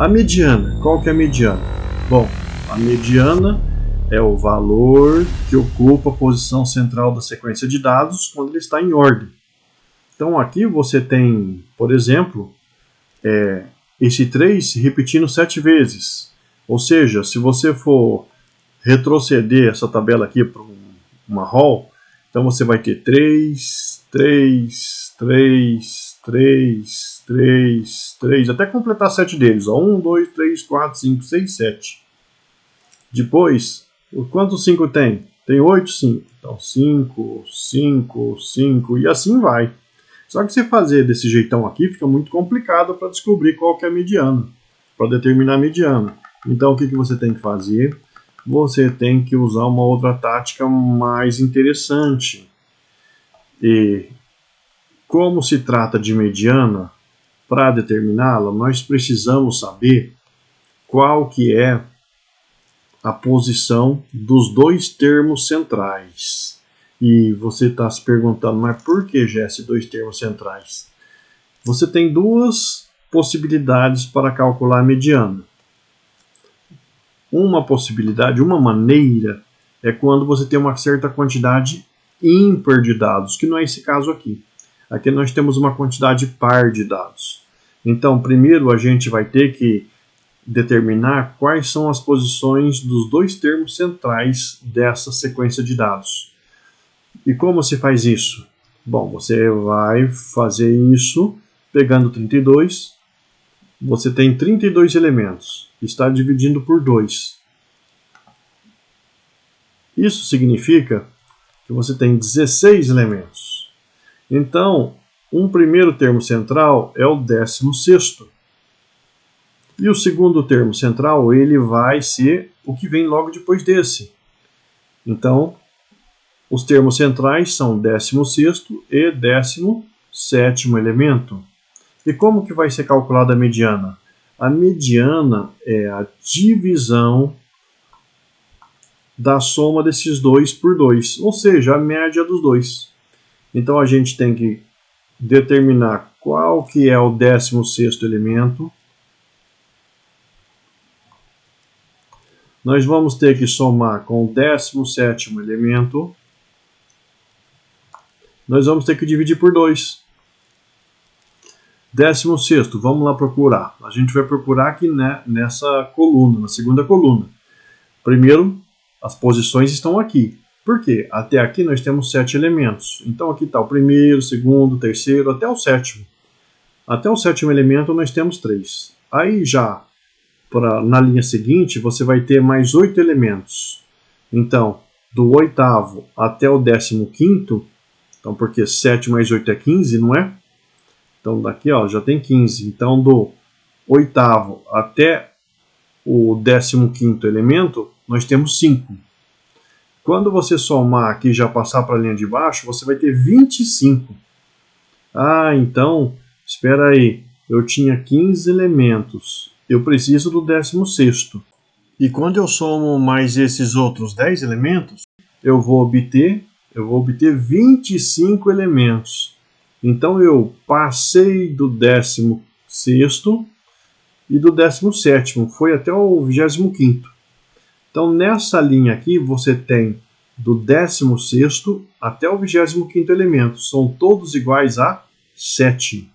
A mediana, qual que é a mediana? Bom, a mediana é o valor que ocupa a posição central da sequência de dados quando ele está em ordem. Então aqui você tem, por exemplo, esse 3 repetindo 7 vezes. Ou seja, se você for retroceder essa tabela aqui para uma roll, então você vai ter 3, 3, 3, 3, 3, 3, até completar 7 deles. 1, 2, 3, 4, 5, 6, 7. Depois, quantos 5 tem? Tem 8, 5. Então 5, 5, 5 e assim vai. Só que se fazer desse jeitão aqui, fica muito complicado para descobrir qual que é a mediana, para determinar a mediana. Então o que você tem que fazer? Você tem que usar uma outra tática mais interessante. E como se trata de mediana, para determiná-la, nós precisamos saber qual que é a posição dos dois termos centrais. E você está se perguntando, mas por que, Jesse, dois termos centrais? Você tem duas possibilidades para calcular a mediana. Uma possibilidade, uma maneira, é quando você tem uma certa quantidade ímpar de dados, que não é esse caso aqui. Aqui nós temos uma quantidade par de dados. Então, primeiro a gente vai ter que determinar quais são as posições dos dois termos centrais dessa sequência de dados. E como se faz isso? Bom, você vai fazer isso pegando 32. Você tem 32 elementos. Está dividindo por 2. Isso significa que você tem 16 elementos. Então, um primeiro termo central é o 16º. E o segundo termo central, ele vai ser o que vem logo depois desse. Então, os termos centrais são 16º e 17º elemento. E como que vai ser calculada a mediana? A mediana é a divisão da soma desses dois por 2, ou seja, a média dos dois. Então a gente tem que determinar qual que é o 16º elemento. Nós vamos ter que somar com o 17º elemento. Nós vamos ter que dividir por 2. 16º, vamos lá procurar. A gente vai procurar aqui, né, nessa coluna, na segunda coluna. Primeiro, as posições estão aqui. Por quê? Até aqui nós temos 7 elementos. Então aqui está o primeiro, o segundo, o terceiro, até o 7º. Até o 7º elemento nós temos 3. Aí já, na linha seguinte, você vai ter mais 8 elementos. Então, do 8º até o 15º, então, porque 7 mais 8 é 15, não é? Então, daqui ó, já tem 15. Então, do 8º até o 15º elemento, nós temos 5. Quando você somar aqui e já passar para a linha de baixo, você vai ter 25. Ah, então, espera aí. Eu tinha 15 elementos. Eu preciso do 16º. E quando eu somo mais esses outros 10 elementos, eu vou obter 25 elementos. Então eu passei do 16º e do 17º, foi até o 25º. Então nessa linha aqui você tem do 16º até o 25º elemento, são todos iguais a 7.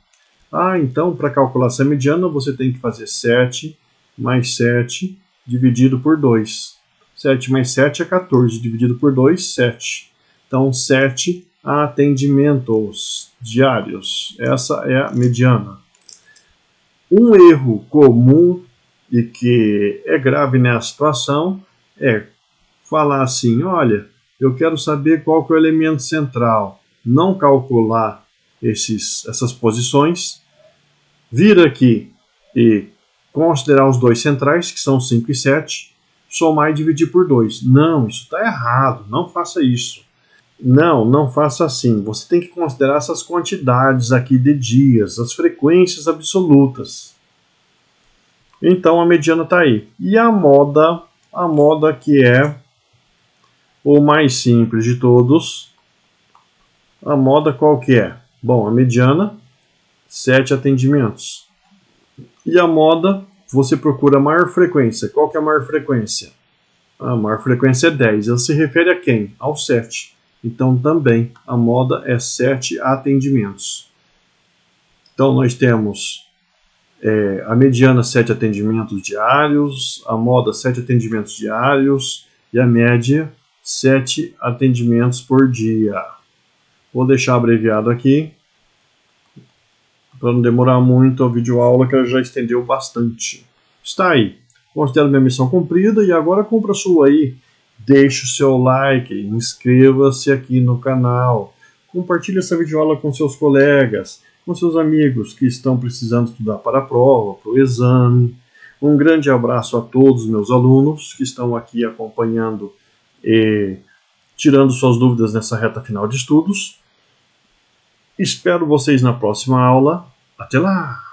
Ah, então para calcular essa mediana você tem que fazer 7 mais 7 dividido por 2. 7 mais 7 é 14, dividido por 2, 7. Então 7 atendimentos diários. Essa é a mediana. Um erro comum e que é grave nessa situação é falar assim, olha, eu quero saber qual que é o elemento central. Não calcular essas posições. Vir aqui e considerar os dois centrais, que são 5 e 7, somar e dividir por 2. Não, isso está errado, não faça isso. Não faça assim. Você tem que considerar essas quantidades aqui de dias, as frequências absolutas. Então a mediana está aí. E a moda que é o mais simples de todos. A moda qual que é? Bom, a mediana, 7 atendimentos. E a moda você procura a maior frequência. Qual que é a maior frequência? A maior frequência é 10. Ela se refere a quem? Ao 7. Então também a moda é 7 atendimentos. Então nós temos a mediana 7 atendimentos diários, a moda 7 atendimentos diários e a média 7 atendimentos por dia. Vou deixar abreviado aqui para não demorar muito a videoaula, que ela já estendeu bastante. Está aí. Considero minha missão cumprida e agora cumpra a sua aí. Deixe o seu like, inscreva-se aqui no canal, compartilhe essa videoaula com seus colegas, com seus amigos que estão precisando estudar para a prova, para o exame. Um grande abraço a todos os meus alunos que estão aqui acompanhando e tirando suas dúvidas nessa reta final de estudos. Espero vocês na próxima aula. Até lá!